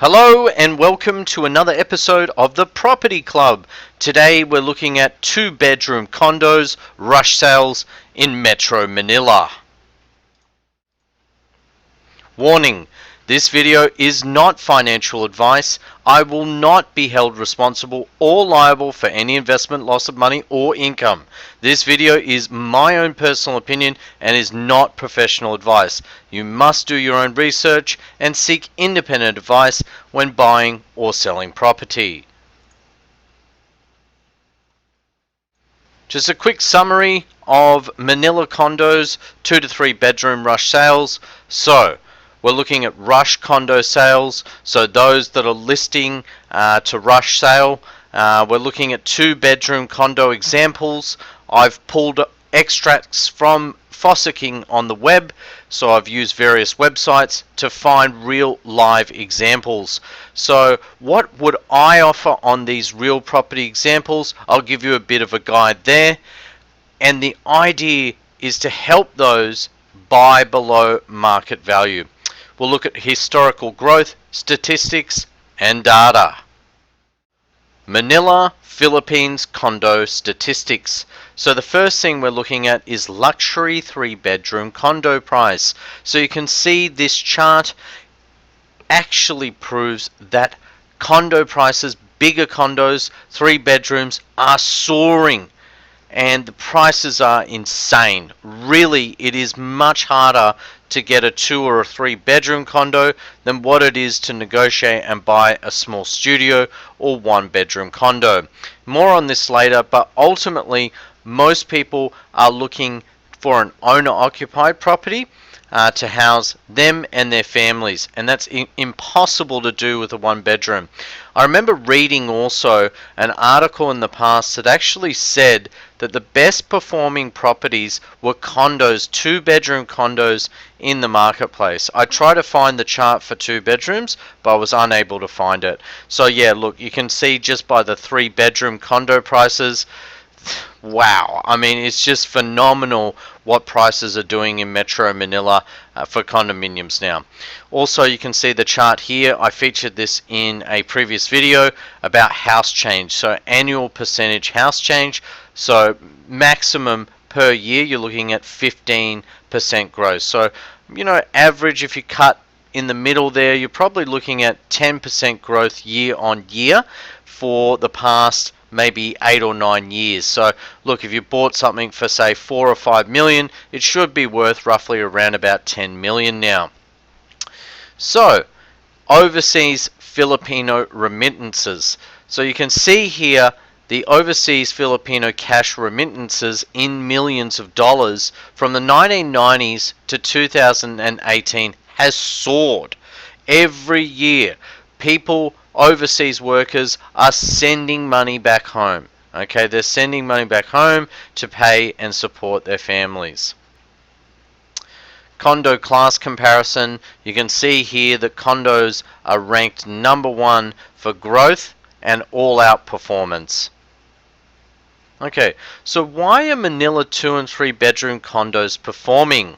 Hello and welcome to another episode of the Property Club. Today we're looking at 2-bedroom condos rush sales in Metro Manila. Warning, this video is not financial advice. I will not be held responsible or liable for any investment loss of money or income. This video is my own personal opinion and is not professional advice. You must do your own research and seek independent advice when buying or selling property. Just a quick summary of Manila condos, 2 to 3 bedroom rush sales. So, we're looking at rush condo sales, so those that are listing to rush sale. We're looking at 2-bedroom condo examples. I've pulled extracts from Fossicking on the web, so I've used various websites to find real live examples. So what would I offer on these real property examples? I'll give you a bit of a guide there, and the idea is to help those buy below market value. We'll look at historical growth, statistics, and data. Manila, Philippines condo statistics. So the first thing we're looking at is luxury 3-bedroom condo price. So you can see this chart actually proves that condo prices, bigger condos, 3 bedrooms, are soaring. And the prices are insane. Really, it is much harder to get a 2 or a 3-bedroom condo than what it is to negotiate and buy a small studio or 1-bedroom condo. More on this later, but ultimately most people are looking for an owner-occupied property to house them and their families, and that's impossible to do with a 1-bedroom. I remember reading also an article in the past that actually said that the best performing properties were condos, 2-bedroom condos in the marketplace. I tried to find the chart for 2 bedrooms, but I was unable to find it. So yeah, look, you can see just by the 3-bedroom condo prices, wow, I mean, it's just phenomenal what prices are doing in Metro Manila for condominiums now. Also, you can see the chart here. I featured this in a previous video about house change. So annual percentage house change. So maximum per year, you're looking at 15% growth. So, you know, average, if you cut in the middle there, you're probably looking at 10% growth year on year for the past maybe 8 or 9 years. So look, if you bought something for say 4 or 5 million, it should be worth roughly around about 10 million now. So overseas Filipino remittances. So you can see here the overseas Filipino cash remittances in millions of dollars from the 1990s to 2018 has soared. Every year people, overseas workers, are sending money back home. Okay, they're sending money back home to pay and support their families. Condo class comparison. You can see here that condos are ranked #1 for growth and all-out performance. Okay, so why are Manila 2 and 3 bedroom condos performing?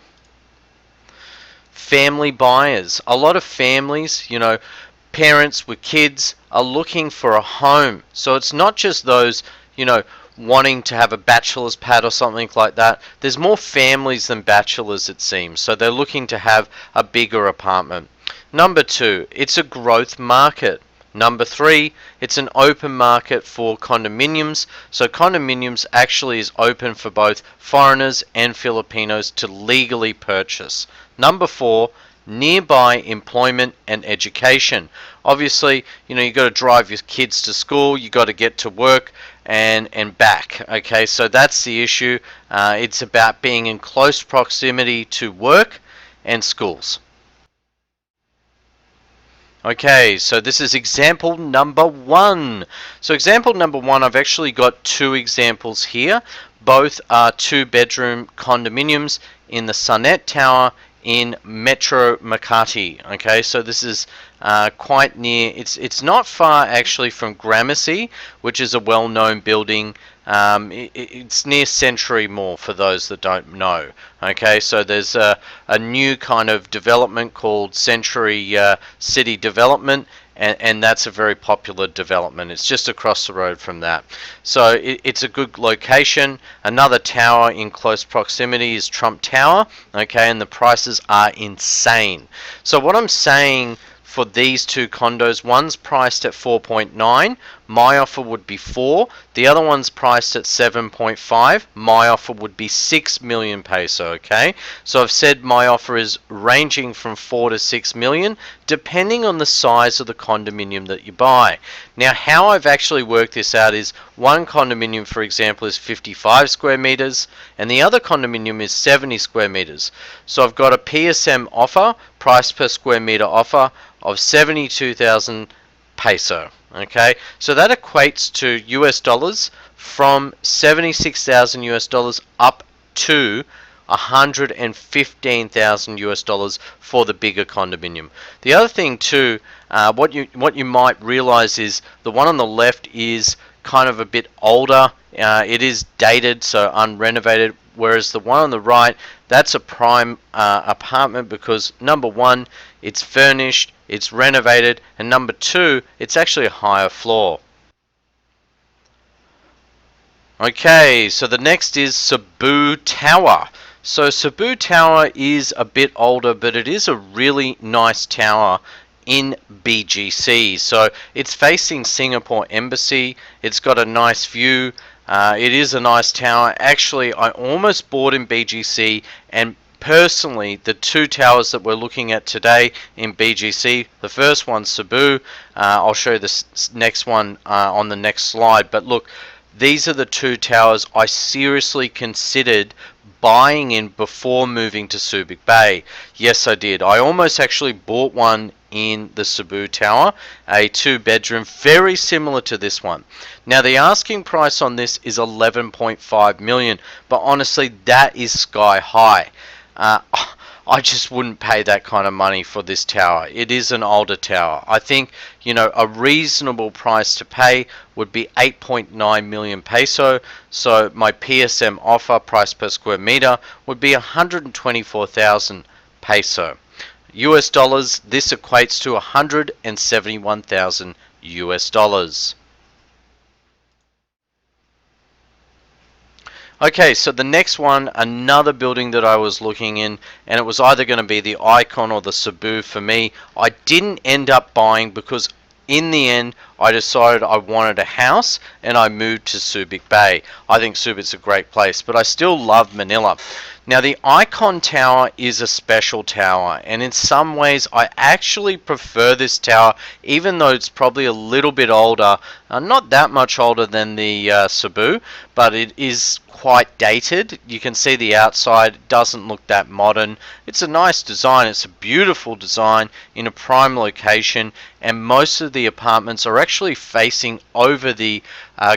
Family buyers. A lot of families, you know, parents with kids are looking for a home. So it's not just those, you know, wanting to have a bachelor's pad or something like that. There's more families than bachelors, it seems. So they're looking to have a bigger apartment. #2, it's a growth market. #3, it's an open market for condominiums. So condominiums actually is open for both foreigners and Filipinos to legally purchase. #4, nearby employment and education. Obviously, you know, you got to drive your kids to school, you got to get to work and back. Okay, so that's the issue. It's about being in close proximity to work and schools. Okay, so this is example #1. So example #1, I've actually got 2 examples here. Both are 2-bedroom condominiums in the Sunette Tower in Metro Makati. Okay, so this is quite near. It's not far actually from Gramercy, which is a well-known building. It's near Century Mall for those that don't know. Okay, so there's a new kind of development called Century City Development, and that's a very popular development. It's just across the road from that. So it's a good location. Another tower in close proximity is Trump Tower, okay, and the prices are insane. So what I'm saying for these two condos, one's priced at 4.9, my offer would be 4. The other one's priced at 7.5, my offer would be 6 million peso, okay? So I've said my offer is ranging from 4 to 6 million, depending on the size of the condominium that you buy. Now, how I've actually worked this out is one condominium, for example, is 55 square meters, and the other condominium is 70 square meters. So I've got a PSM offer, price per square meter offer, of 72,000 peso. Okay, so that equates to US dollars from 76,000 US dollars up to 115,000 US dollars for the bigger condominium. The other thing too, what you might realize is the one on the left is kind of a bit older. It is dated, so unrenovated, whereas the one on the right, that's a prime apartment because number one, it's furnished, it's renovated, and number two, it's actually a higher floor. Okay, so the next is Cebu Tower. So Cebu Tower is a bit older, but it is a really nice tower in BGC. So it's facing Singapore Embassy. It's got a nice view. It is a nice tower. Actually, I almost bought in BGC, and personally, the two towers that we're looking at today in BGC, the first one's Cebu. I'll show you the next one on the next slide. But look, these are the two towers I seriously considered buying in before moving to Subic Bay. Yes, I did. I almost actually bought one in the Cebu Tower, a 2-bedroom, very similar to this one. Now the asking price on this is 11.5 million, but honestly that is sky high. I just wouldn't pay that kind of money for this tower. It is an older tower. I think, you know, a reasonable price to pay would be 8.9 million peso. So my PSM offer, price per square meter, would be 124,000 peso. US dollars, this equates to 171,000 US dollars. Okay, so the next one, another building that I was looking in, and it was either going to be the Icon or the Cebu for me. I didn't end up buying because in the end I decided I wanted a house and I moved to Subic Bay. I think Subic's a great place, but I still love Manila. Now the Icon Tower is a special tower, and in some ways I actually prefer this tower, even though it's probably a little bit older, not that much older than the Cebu, but it is quite dated. You can see the outside, it doesn't look that modern. It's a nice design, it's a beautiful design in a prime location, and most of the apartments are actually facing over the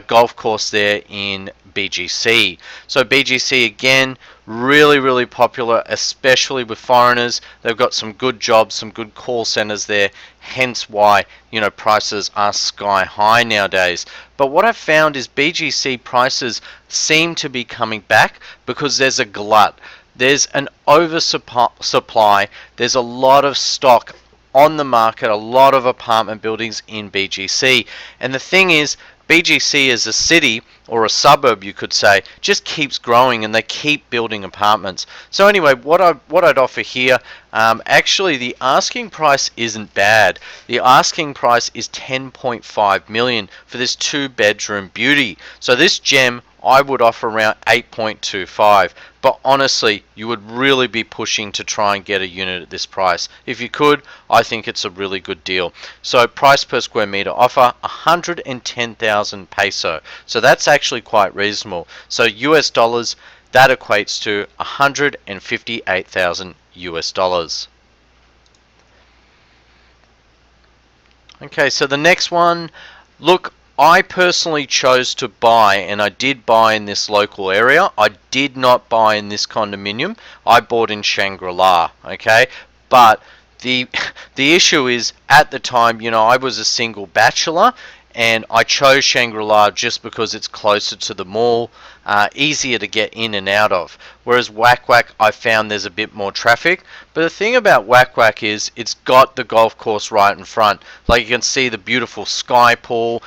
golf course there in BGC. So BGC again, really popular, especially with foreigners. They've got some good jobs, some good call centers there, hence why, you know, prices are sky high nowadays. But what I've found is BGC prices seem to be coming back because there's a glut. There's an oversupply. There's a lot of stock on the market, a lot of apartment buildings in BGC. And the thing is, BGC as a city, or a suburb you could say, just keeps growing and they keep building apartments. So anyway, what I'd offer here, actually the asking price isn't bad. The asking price is 10.5 million for this 2-bedroom beauty. So this gem I would offer around 8.25, but honestly you would really be pushing to try and get a unit at this price. If you could, I think it's a really good deal. So price per square meter offer 110,000 peso. So that's actually quite reasonable. So US dollars, that equates to 158,000 US dollars. Okay, so the next one, look, I personally chose to buy, and I did buy in this local area. I did not buy in this condominium. I bought in Shangri-La, okay? But the issue is, at the time, you know, I was a single bachelor, and I chose Shangri-La just because it's closer to the mall, easier to get in and out of. Whereas Whack Whack, I found there's a bit more traffic. But the thing about Whack Whack is it's got the golf course right in front. Like you can see the beautiful sky pool,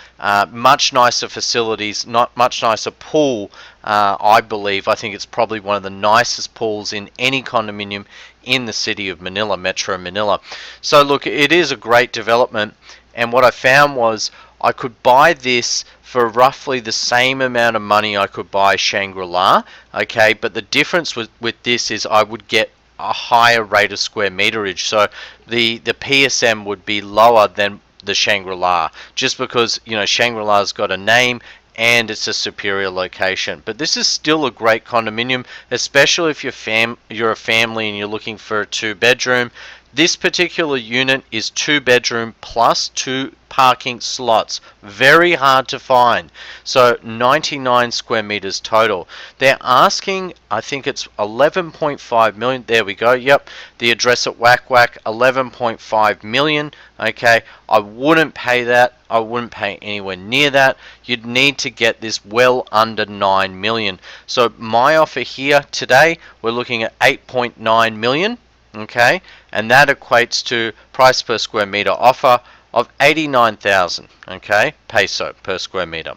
much nicer facilities, not much nicer pool. I believe. I think it's probably one of the nicest pools in any condominium in the city of Manila, Metro Manila. So look, it is a great development, and what I found was I could buy this for roughly the same amount of money I could buy Shangri-La, okay, but the difference with this is I would get a higher rate of square meterage, so the PSM would be lower than the Shangri-La, just because, you know, Shangri-La's got a name and it's a superior location. But this is still a great condominium, especially if you're a family and you're looking for a 2-bedroom. This particular unit is 2-bedroom plus 2 parking slots. Very hard to find. So 99 square meters total. They're asking, I think it's 11.5 million. There we go. Yep. The address at Whack Whack, 11.5 million. Okay. I wouldn't pay that. I wouldn't pay anywhere near that. You'd need to get this well under 9 million. So my offer here today, we're looking at 8.9 million. Okay, and that equates to price per square meter offer of 89,000, okay, peso per square meter.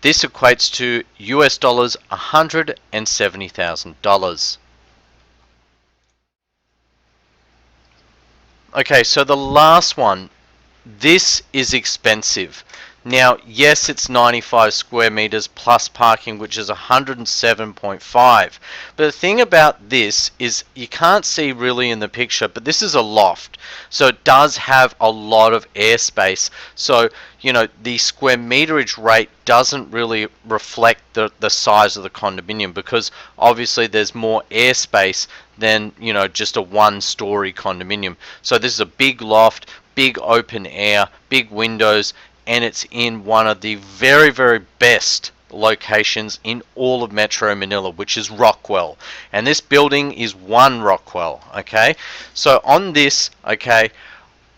This equates to US dollars $170,000. Okay, so the last one, this is expensive. Now, yes, it's 95 square meters plus parking, which is 107.5. But the thing about this is you can't see really in the picture, but this is a loft. So it does have a lot of airspace. So, you know, the square meterage rate doesn't really reflect the size of the condominium, because obviously there's more airspace than, you know, just a 1-story condominium. So this is a big loft, big open air, big windows, and it's in one of the very, very best locations in all of Metro Manila, which is Rockwell. And this building is 1 Rockwell, okay? So on this, okay,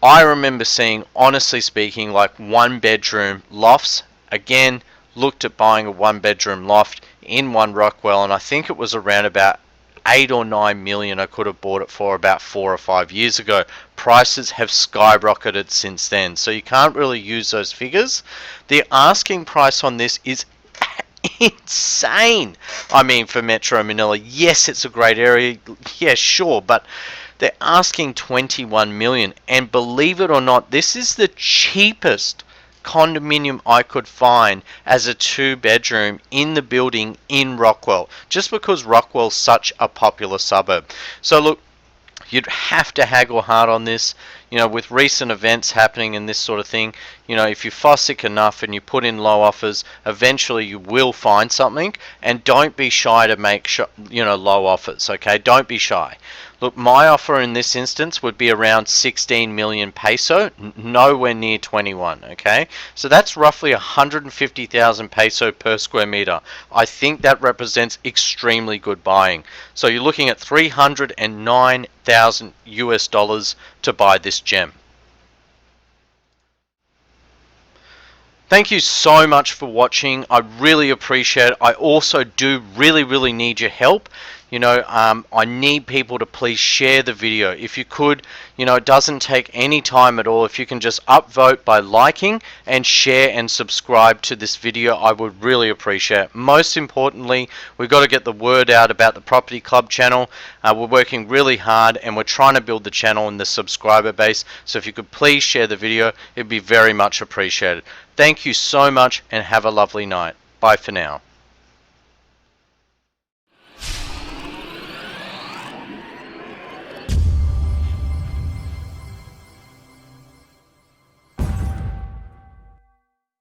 I remember seeing, honestly speaking, like 1-bedroom lofts. Again, looked at buying a 1-bedroom loft in 1 Rockwell, and I think it was around about 8 or 9 million I could have bought it for about 4 or 5 years ago. Prices have skyrocketed since then, so you can't really use those figures. The asking price on this is insane. I mean, for Metro Manila, yes, it's a great area, yeah, sure, but they're asking 21 million, and believe it or not, this is the cheapest condominium I could find as a 2-bedroom in the building in Rockwell, just because Rockwell's such a popular suburb. So look, you'd have to haggle hard on this. You know, with recent events happening and this sort of thing, you know, if you fossick enough and you put in low offers, eventually you will find something. And don't be shy to make low offers, okay? Don't be shy. Look, my offer in this instance would be around 16 million peso, nowhere near 21, okay? So that's roughly 150,000 peso per square meter. I think that represents extremely good buying. So you're looking at 309,000 US dollars to buy this gem. Thank you so much for watching. I really appreciate it. I also do really need your help. You know, I need people to please share the video. If you could, you know, it doesn't take any time at all. If you can just upvote by liking and share and subscribe to this video, I would really appreciate it. Most importantly, we've got to get the word out about the Property Club channel. We're working really hard and we're trying to build the channel and the subscriber base. So if you could please share the video, it'd be very much appreciated. Thank you so much and have a lovely night. Bye for now.